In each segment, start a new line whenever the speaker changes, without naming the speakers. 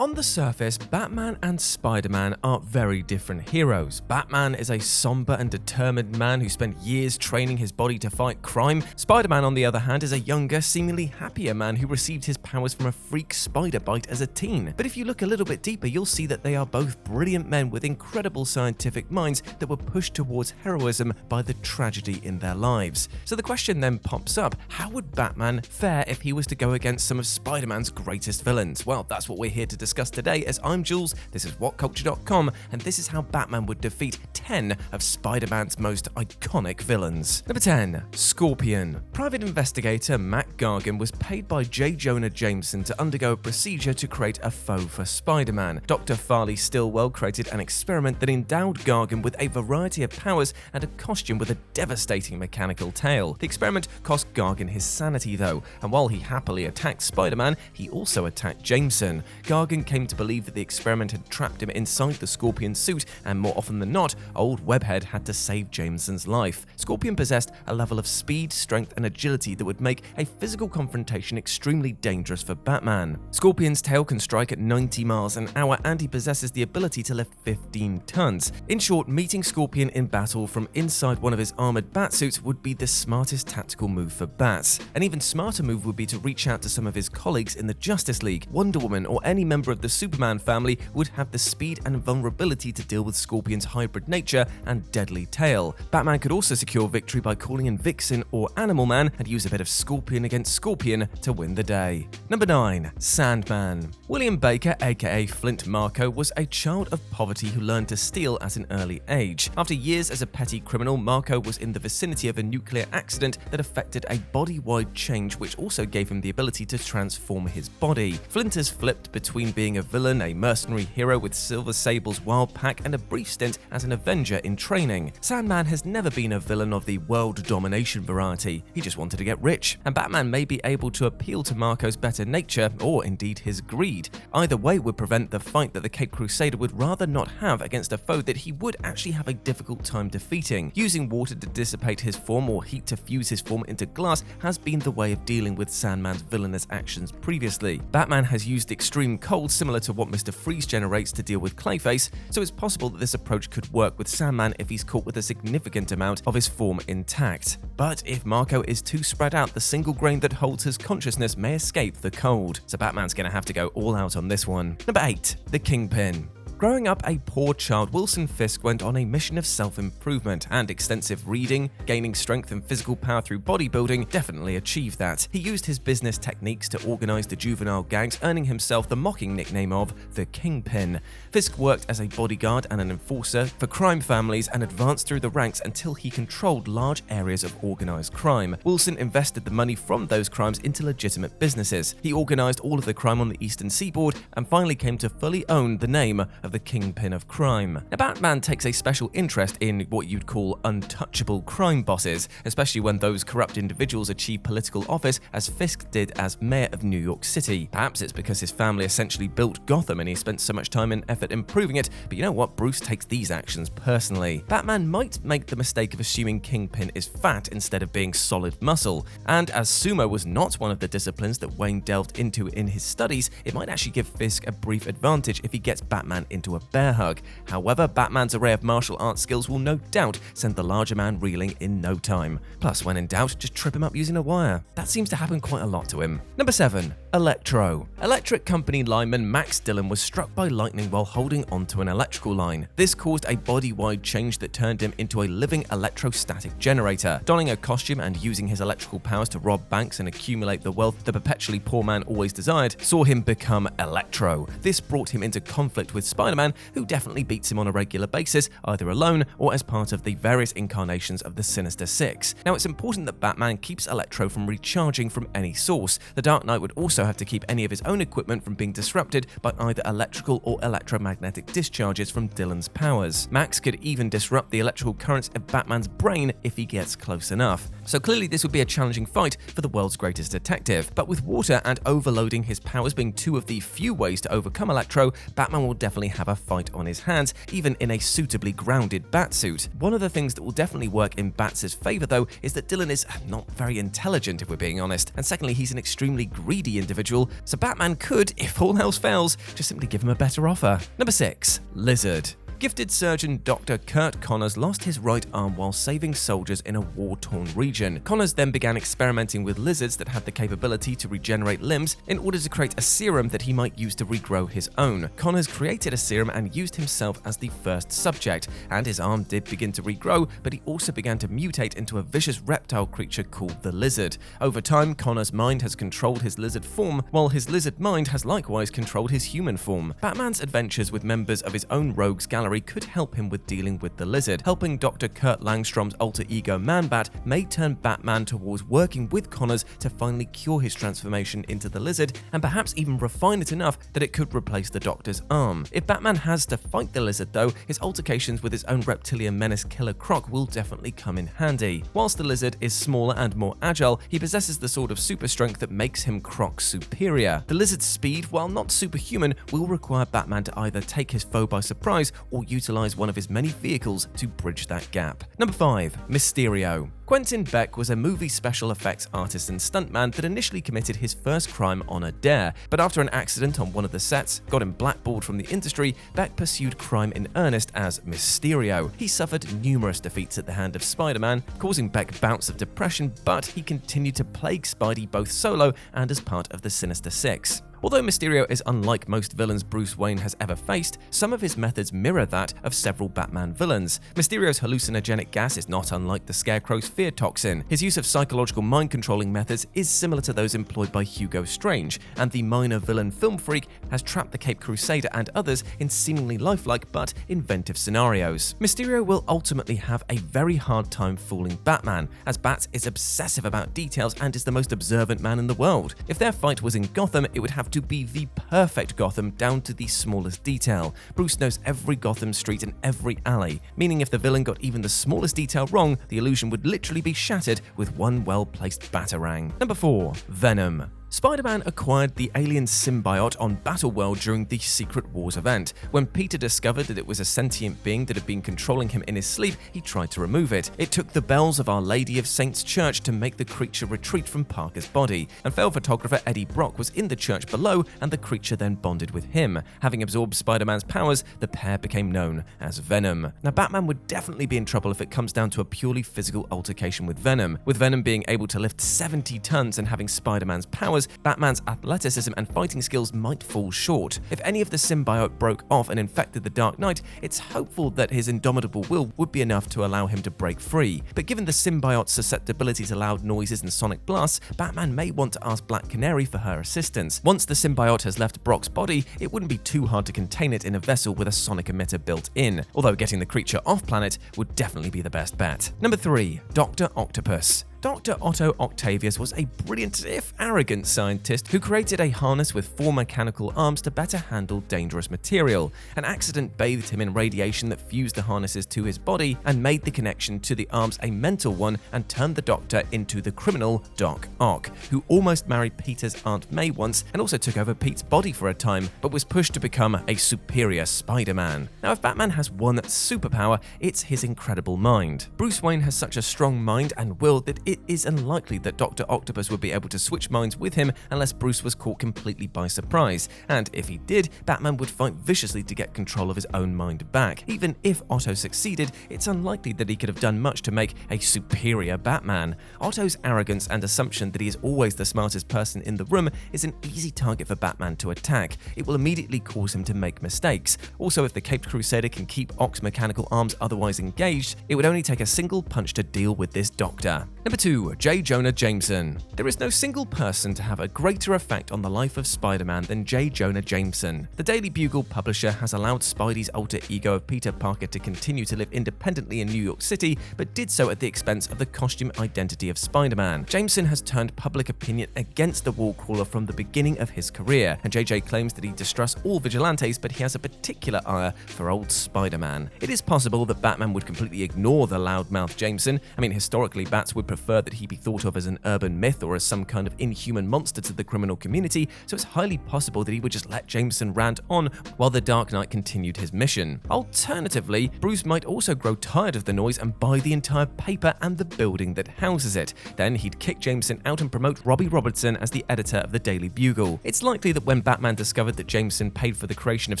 On the surface, Batman and Spider-Man are very different heroes. Batman is a somber and determined man who spent years training his body to fight crime. Spider-Man, on the other hand, is a younger, seemingly happier man who received his powers from a freak spider bite as a teen. But if you look a little bit deeper, you'll see that they are both brilliant men with incredible scientific minds that were pushed towards heroism by the tragedy in their lives. So the question then pops up, how would Batman fare if he was to go against some of Spider-Man's greatest villains? Well, that's what we're here to discuss today, as I'm Jules, this is WhatCulture.com, and this is how Batman would defeat 10 of Spider-Man's most iconic villains. Number 10. Scorpion. Private investigator Matt Gargan was paid by Jonah Jameson to undergo a procedure to create a foe for Spider-Man. Dr. Farley Stillwell created an experiment that endowed Gargan with a variety of powers and a costume with a devastating mechanical tail. The experiment cost Gargan his sanity though, and while he happily attacked Spider-Man, he also attacked Jameson. Gargan came to believe that the experiment had trapped him inside the Scorpion suit, and more often than not, old Webhead had to save Jameson's life. Scorpion possessed a level of speed, strength, and agility that would make a physical confrontation extremely dangerous for Batman. Scorpion's tail can strike at 90 miles an hour, and he possesses the ability to lift 15 tons. In short, meeting Scorpion in battle from inside one of his armored batsuits would be the smartest tactical move for Bats. An even smarter move would be to reach out to some of his colleagues in the Justice League. Wonder Woman or any member of the Superman family would have the speed and vulnerability to deal with Scorpion's hybrid nature and deadly tail. Batman could also secure victory by calling in Vixen or Animal Man and use a bit of Scorpion against Scorpion to win the day. Number 9. Sandman. William Baker, aka Flint Marko, was a child of poverty who learned to steal at an early age. After years as a petty criminal, Marko was in the vicinity of a nuclear accident that affected a body-wide change, which also gave him the ability to transform his body. Flint has flipped between being a villain, a mercenary hero with Silver Sable's wild pack, and a brief stint as an Avenger in training. Sandman has never been a villain of the world domination variety. He just wanted to get rich, and Batman may be able to appeal to Marko's better nature, or indeed his greed. Either way would prevent the fight that the Caped Crusader would rather not have against a foe that he would actually have a difficult time defeating. Using water to dissipate his form or heat to fuse his form into glass has been the way of dealing with Sandman's villainous actions previously. Batman has used extreme cold similar to what Mr. Freeze generates to deal with Clayface, so it's possible that this approach could work with Sandman if he's caught with a significant amount of his form intact. But if Marko is too spread out, the single grain that holds his consciousness may escape the cold, so Batman's gonna have to go all out on this one. Number 8. The Kingpin. Growing up a poor child, Wilson Fisk went on a mission of self-improvement, and extensive reading, gaining strength and physical power through bodybuilding definitely achieved that. He used his business techniques to organize the juvenile gangs, earning himself the mocking nickname of the Kingpin. Fisk worked as a bodyguard and an enforcer for crime families and advanced through the ranks until he controlled large areas of organized crime. Wilson invested the money from those crimes into legitimate businesses. He organized all of the crime on the eastern seaboard and finally came to fully own the name of the Kingpin of crime. Now, Batman takes a special interest in what you'd call untouchable crime bosses, especially when those corrupt individuals achieve political office, as Fisk did as mayor of New York City. Perhaps it's because his family essentially built Gotham and he spent so much time and effort improving it, but you know what? Bruce takes these actions personally. Batman might make the mistake of assuming Kingpin is fat instead of being solid muscle, and as sumo was not one of the disciplines that Wayne delved into in his studies, it might actually give Fisk a brief advantage if he gets Batman into a bear hug. However, Batman's array of martial arts skills will no doubt send the larger man reeling in no time. Plus, when in doubt, just trip him up using a wire. That seems to happen quite a lot to him. Number 7. Electro. Electric Company lineman Max Dillon was struck by lightning while holding onto an electrical line. This caused a body-wide change that turned him into a living electrostatic generator. Donning a costume and using his electrical powers to rob banks and accumulate the wealth the perpetually poor man always desired, saw him become Electro. This brought him into conflict with Spider-Man, who definitely beats him on a regular basis, either alone or as part of the various incarnations of the Sinister Six. Now, it's important that Batman keeps Electro from recharging from any source. The Dark Knight would also have to keep any of his own equipment from being disrupted by either electrical or electromagnetic discharges from Dillon's powers. Max could even disrupt the electrical currents of Batman's brain if he gets close enough. So clearly this would be a challenging fight for the world's greatest detective. But with water and overloading his powers being two of the few ways to overcome Electro, Batman will definitely have a fight on his hands, even in a suitably grounded Batsuit. One of the things that will definitely work in Bats' favour though is that Dylan is not very intelligent if we're being honest, and secondly he's an extremely greedy individual, so Batman could, if all else fails, just simply give him a better offer. Number 6. Lizard. Gifted surgeon Dr. Kurt Connors lost his right arm while saving soldiers in a war-torn region. Connors then began experimenting with lizards that had the capability to regenerate limbs in order to create a serum that he might use to regrow his own. Connors created a serum and used himself as the first subject, and his arm did begin to regrow, but he also began to mutate into a vicious reptile creature called the Lizard. Over time, Connors' mind has controlled his lizard form, while his lizard mind has likewise controlled his human form. Batman's adventures with members of his own rogues gallery could help him with dealing with the Lizard. Helping Dr. Kurt Langstrom's alter ego Man-Bat may turn Batman towards working with Connors to finally cure his transformation into the Lizard and perhaps even refine it enough that it could replace the Doctor's arm. If Batman has to fight the Lizard though, his altercations with his own reptilian menace Killer Croc will definitely come in handy. Whilst the Lizard is smaller and more agile, he possesses the sort of super strength that makes him Croc superior. The Lizard's speed, while not superhuman, will require Batman to either take his foe by surprise or utilize one of his many vehicles to bridge that gap. Number 5. Mysterio. Quentin Beck was a movie special effects artist and stuntman that initially committed his first crime on a dare, but after an accident on one of the sets got him blackballed from the industry, Beck pursued crime in earnest as Mysterio. He suffered numerous defeats at the hand of Spider-Man, causing Beck bouts of depression, but he continued to plague Spidey both solo and as part of the Sinister Six. Although Mysterio is unlike most villains Bruce Wayne has ever faced, some of his methods mirror that of several Batman villains. Mysterio's hallucinogenic gas is not unlike the Scarecrow's fear toxin. His use of psychological mind-controlling methods is similar to those employed by Hugo Strange, and the minor villain Film Freak has trapped the Caped Crusader and others in seemingly lifelike but inventive scenarios. Mysterio will ultimately have a very hard time fooling Batman, as Bat is obsessive about details and is the most observant man in the world. If their fight was in Gotham, it would have to be the perfect Gotham down to the smallest detail. Bruce knows every Gotham street and every alley, meaning if the villain got even the smallest detail wrong, the illusion would literally be shattered with one well-placed batarang. Number 4. Venom. Spider-Man acquired the alien symbiote on Battleworld during the Secret Wars event. When Peter discovered that it was a sentient being that had been controlling him in his sleep, he tried to remove it. It took the bells of Our Lady of Saints Church to make the creature retreat from Parker's body, and failed photographer Eddie Brock was in the church below, and the creature then bonded with him. Having absorbed Spider-Man's powers, the pair became known as Venom. Now, Batman would definitely be in trouble if it comes down to a purely physical altercation with Venom. With Venom being able to lift 70 tons and having Spider-Man's powers, Batman's athleticism and fighting skills might fall short. If any of the symbiote broke off and infected the Dark Knight, it's hopeful that his indomitable will would be enough to allow him to break free. But given the symbiote's susceptibility to loud noises and sonic blasts, Batman may want to ask Black Canary for her assistance. Once the symbiote has left Brock's body, it wouldn't be too hard to contain it in a vessel with a sonic emitter built in, although getting the creature off planet would definitely be the best bet. Number 3. Dr. Octopus. Dr. Otto Octavius was a brilliant, if arrogant, scientist who created a harness with 4 mechanical arms to better handle dangerous material. An accident bathed him in radiation that fused the harnesses to his body and made the connection to the arms a mental one and turned the Doctor into the criminal Doc Ock, who almost married Peter's Aunt May once and also took over Pete's body for a time, but was pushed to become a superior Spider-Man. Now, if Batman has one superpower, it's his incredible mind. Bruce Wayne has such a strong mind and will that it is unlikely that Dr. Octopus would be able to switch minds with him unless Bruce was caught completely by surprise, and if he did, Batman would fight viciously to get control of his own mind back. Even if Otto succeeded, it's unlikely that he could have done much to make a superior Batman. Otto's arrogance and assumption that he is always the smartest person in the room is an easy target for Batman to attack. It will immediately cause him to make mistakes. Also, if the Caped Crusader can keep Ock's mechanical arms otherwise engaged, it would only take a single punch to deal with this Doctor. Number 2. J. Jonah Jameson. There is no single person to have a greater effect on the life of Spider-Man than J. Jonah Jameson. The Daily Bugle publisher has allowed Spidey's alter ego of Peter Parker to continue to live independently in New York City, but did so at the expense of the costume identity of Spider-Man. Jameson has turned public opinion against the Wallcrawler from the beginning of his career, and JJ claims that he distrusts all vigilantes, but he has a particular ire for old Spider-Man. It is possible that Batman would completely ignore the loudmouth Jameson. I mean, historically, Bats would prefer that he be thought of as an urban myth or as some kind of inhuman monster to the criminal community, so it's highly possible that he would just let Jameson rant on while the Dark Knight continued his mission. Alternatively, Bruce might also grow tired of the noise and buy the entire paper and the building that houses it. Then he'd kick Jameson out and promote Robbie Robertson as the editor of the Daily Bugle. It's likely that when Batman discovered that Jameson paid for the creation of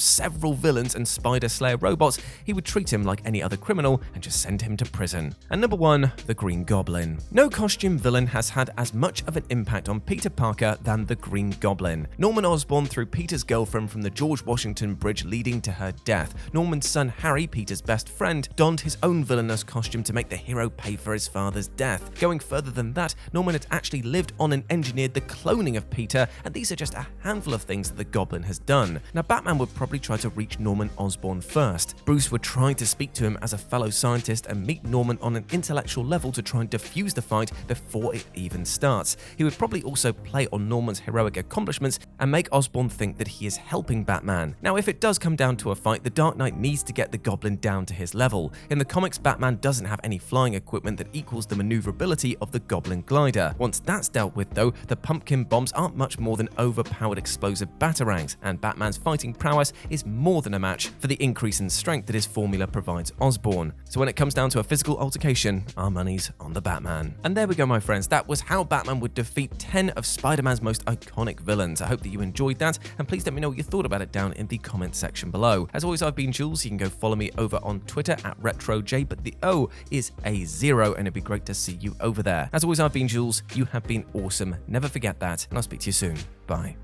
several villains and Spider Slayer robots, he would treat him like any other criminal and just send him to prison. And number 1, the Green Goblin. No costume villain has had as much of an impact on Peter Parker than the Green Goblin. Norman Osborn threw Peter's girlfriend from the George Washington Bridge, leading to her death. Norman's son Harry, Peter's best friend, donned his own villainous costume to make the hero pay for his father's death. Going further than that, Norman had actually lived on and engineered the cloning of Peter, and these are just a handful of things that the Goblin has done. Now, Batman would probably try to reach Norman Osborn first. Bruce would try to speak to him as a fellow scientist and meet Norman on an intellectual level to try and defuse the fight before it even starts. He would probably also play on Norman's heroic accomplishments and make Osborn think that he is helping Batman. Now, if it does come down to a fight, the Dark Knight needs to get the Goblin down to his level. In the comics, Batman doesn't have any flying equipment that equals the maneuverability of the Goblin glider. Once that's dealt with though, the pumpkin bombs aren't much more than overpowered explosive batarangs, and Batman's fighting prowess is more than a match for the increase in strength that his formula provides Osborn. So when it comes down to a physical altercation, our money's on the Batman. And there we go, my friends, that was how Batman would defeat 10 of Spider-Man's most iconic villains. I hope that you enjoyed that, and please let me know what you thought about it down in the comment section below. As always, I've been Jules. You can go follow me over on Twitter at RetroJ, but the O is a 0, and it'd be great to see you over there. As always, I've been Jules. You have been awesome. Never forget that, and I'll speak to you soon. Bye.